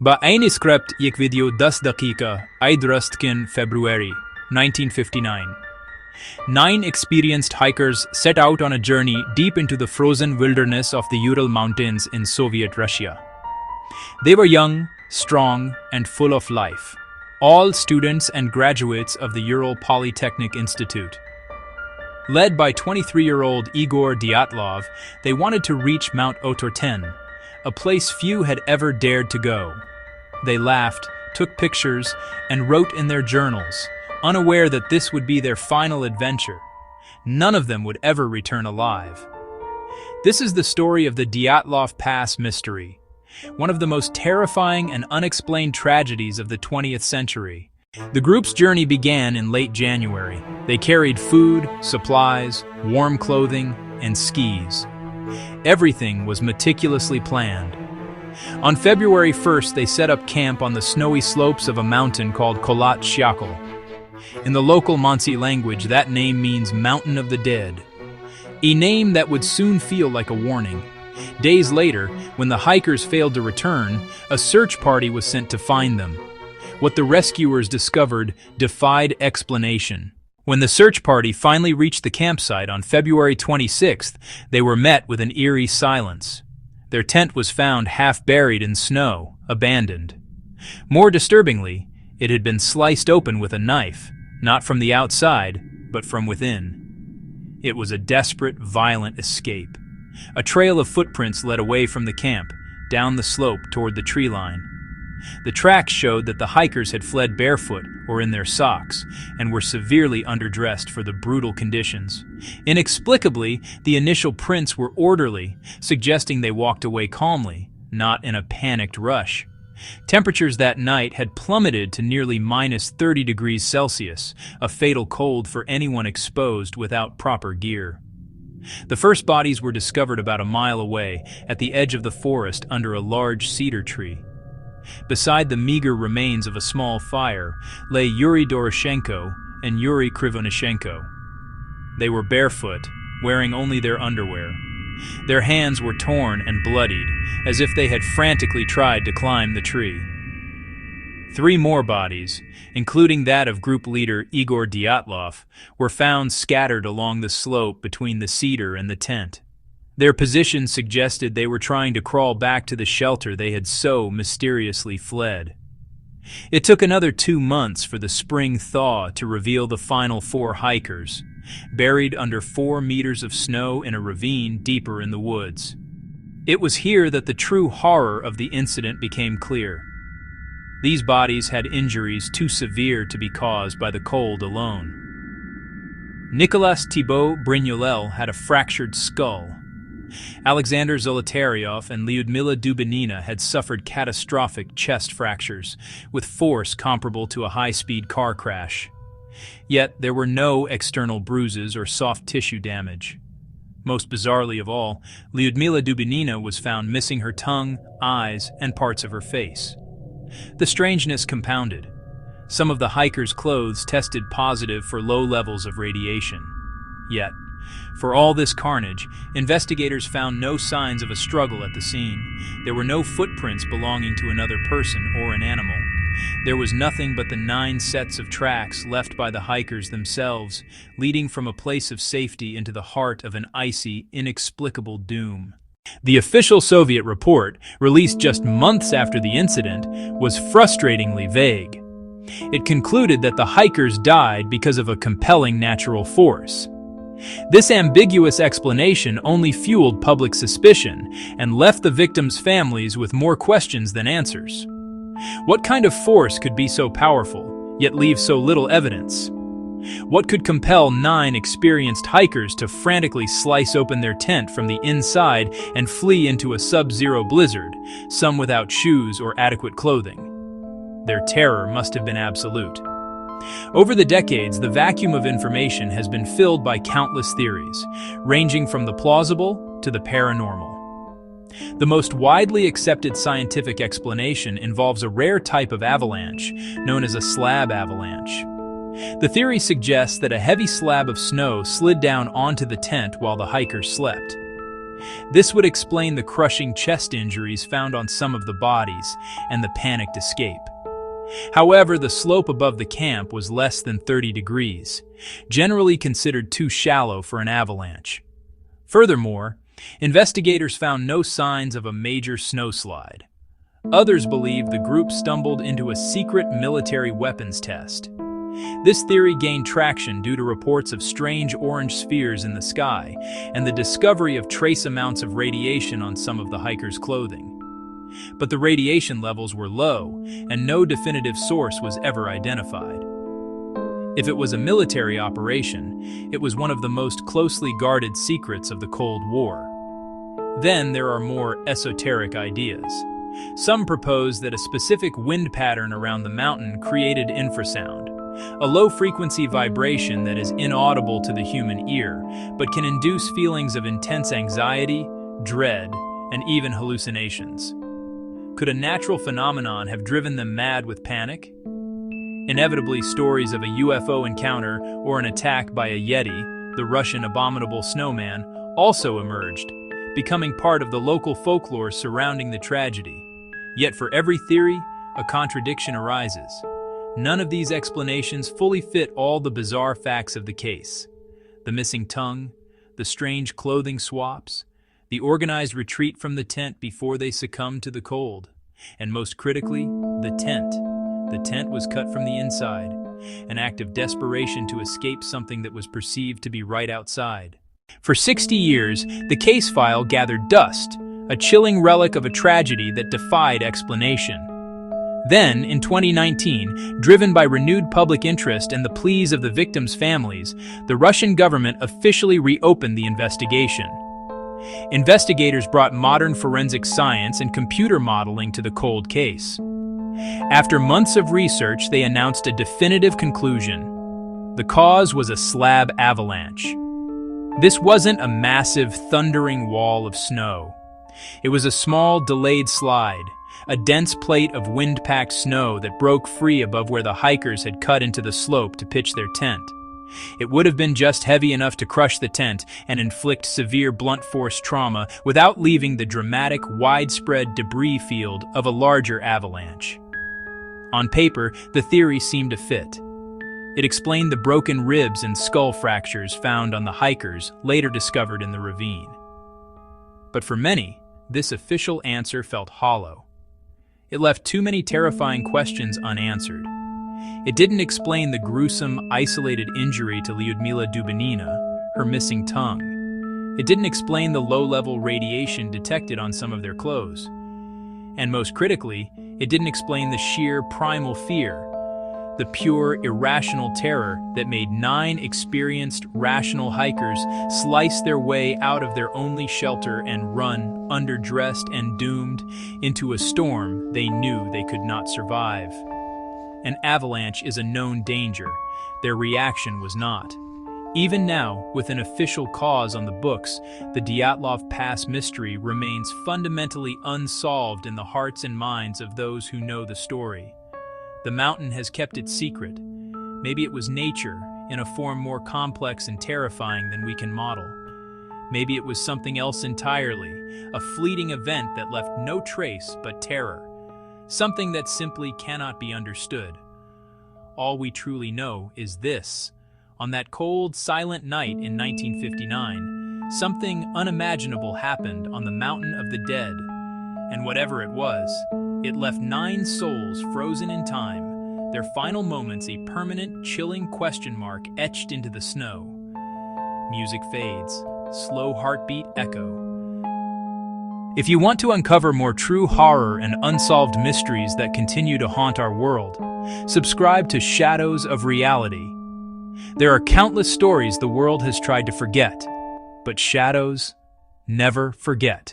Ba einskript ik video 10 dakika, Idrustkin February 1959. 9 experienced hikers set out on a journey deep into the frozen wilderness of the Ural Mountains in Soviet Russia. They were young, strong, and full of life. All students and graduates of the Ural Polytechnic Institute. Led by 23-year-old Igor Dyatlov, they wanted to reach Mount Otorten, a place few had ever dared to go. They laughed, took pictures, and wrote in their journals, unaware that this would be their final adventure. None of them would ever return alive. This is the story of the Dyatlov Pass mystery, one of the most terrifying and unexplained tragedies of the 20th century. The group's journey began in late January. They carried food, supplies, warm clothing, and skis. Everything was meticulously planned. On February 1st, they set up camp on the snowy slopes of a mountain called Kholat Syakhl. In the local Mansi language, that name means Mountain of the Dead, a name that would soon feel like a warning. Days later, when the hikers failed to return, a search party was sent to find them. What the rescuers discovered defied explanation. When the search party finally reached the campsite on February 26th, they were met with an eerie silence. Their tent was found half buried in snow, abandoned. More disturbingly, it had been sliced open with a knife, not from the outside, but from within. It was a desperate, violent escape. A trail of footprints led away from the camp, down the slope toward the tree line. The tracks showed that the hikers had fled barefoot or in their socks and were severely underdressed for the brutal conditions. Inexplicably, the initial prints were orderly, suggesting they walked away calmly, not in a panicked rush. Temperatures that night had plummeted to nearly minus 30 degrees Celsius, a fatal cold for anyone exposed without proper gear. The first bodies were discovered about a mile away, at the edge of the forest under a large cedar tree. Beside the meager remains of a small fire lay Yuri Doroshenko and Yuri Krivonishenko. They were barefoot, wearing only their underwear. Their hands were torn and bloodied, as if they had frantically tried to climb the tree. 3 more bodies, including that of group leader Igor Dyatlov, were found scattered along the slope between the cedar and the tent. Their position suggested they were trying to crawl back to the shelter they had so mysteriously fled. It took another 2 months for the spring thaw to reveal the final 4 hikers, buried under 4 meters of snow in a ravine deeper in the woods. It was here that the true horror of the incident became clear. These bodies had injuries too severe to be caused by the cold alone. Nicholas Thibault Brignolel had a fractured skull. Alexander Zolotaryov and Lyudmila Dubinina had suffered catastrophic chest fractures, with force comparable to a high-speed car crash. Yet there were no external bruises or soft tissue damage. Most bizarrely of all, Lyudmila Dubinina was found missing her tongue, eyes, and parts of her face. The strangeness compounded. Some of the hikers' clothes tested positive for low levels of radiation. Yet, for all this carnage, investigators found no signs of a struggle at the scene. There were no footprints belonging to another person or an animal. There was nothing but the 9 sets of tracks left by the hikers themselves, leading from a place of safety into the heart of an icy, inexplicable doom. The official Soviet report, released just months after the incident, was frustratingly vague. It concluded that the hikers died because of a compelling natural force. This ambiguous explanation only fueled public suspicion and left the victims' families with more questions than answers. What kind of force could be so powerful, yet leave so little evidence? What could compel 9 experienced hikers to frantically slice open their tent from the inside and flee into a sub-zero blizzard, some without shoes or adequate clothing? Their terror must have been absolute. Over the decades, the vacuum of information has been filled by countless theories, ranging from the plausible to the paranormal. The most widely accepted scientific explanation involves a rare type of avalanche, known as a slab avalanche. The theory suggests that a heavy slab of snow slid down onto the tent while the hikers slept. This would explain the crushing chest injuries found on some of the bodies and the panicked escape. However, the slope above the camp was less than 30 degrees, generally considered too shallow for an avalanche. Furthermore, investigators found no signs of a major snowslide. Others believe the group stumbled into a secret military weapons test. This theory gained traction due to reports of strange orange spheres in the sky and the discovery of trace amounts of radiation on some of the hikers' clothing. But the radiation levels were low, and no definitive source was ever identified. If it was a military operation, it was one of the most closely guarded secrets of the Cold War. Then there are more esoteric ideas. Some propose that a specific wind pattern around the mountain created infrasound, a low-frequency vibration that is inaudible to the human ear, but can induce feelings of intense anxiety, dread, and even hallucinations. Could a natural phenomenon have driven them mad with panic? Inevitably, stories of a UFO encounter or an attack by a Yeti, the Russian abominable snowman, also emerged, becoming part of the local folklore surrounding the tragedy. Yet for every theory, a contradiction arises. None of these explanations fully fit all the bizarre facts of the case. The missing tongue, the strange clothing swaps, the organized retreat from the tent before they succumbed to the cold, and most critically, the tent. The tent was cut from the inside, an act of desperation to escape something that was perceived to be right outside. For 60 years, the case file gathered dust, a chilling relic of a tragedy that defied explanation. Then, in 2019, driven by renewed public interest and the pleas of the victims' families, the Russian government officially reopened the investigation. Investigators brought modern forensic science and computer modeling to the cold case. After months of research, they announced a definitive conclusion. The cause was a slab avalanche. This wasn't a massive, thundering wall of snow. It was a small, delayed slide, a dense plate of wind-packed snow that broke free above where the hikers had cut into the slope to pitch their tent. It would have been just heavy enough to crush the tent and inflict severe blunt force trauma without leaving the dramatic, widespread debris field of a larger avalanche. On paper, the theory seemed to fit. It explained the broken ribs and skull fractures found on the hikers, later discovered in the ravine. But for many, this official answer felt hollow. It left too many terrifying questions unanswered. It didn't explain the gruesome, isolated injury to Lyudmila Dubinina, her missing tongue. It didn't explain the low-level radiation detected on some of their clothes. And most critically, it didn't explain the sheer primal fear, the pure, irrational terror that made 9 experienced, rational hikers slice their way out of their only shelter and run, underdressed and doomed, into a storm they knew they could not survive. An avalanche is a known danger. Their reaction was not. Even now, with an official cause on the books, the Dyatlov Pass mystery remains fundamentally unsolved in the hearts and minds of those who know the story. The mountain has kept its secret. Maybe it was nature, in a form more complex and terrifying than we can model. Maybe it was something else entirely, a fleeting event that left no trace but terror. Something that simply cannot be understood. All we truly know is this. On that cold, silent night in 1959, something unimaginable happened on the Mountain of the Dead. And whatever it was, it left 9 souls frozen in time, their final moments a permanent, chilling question mark etched into the snow. Music fades, slow heartbeat echo. If you want to uncover more true horror and unsolved mysteries that continue to haunt our world, subscribe to Shadows of Reality. There are countless stories the world has tried to forget, but shadows never forget.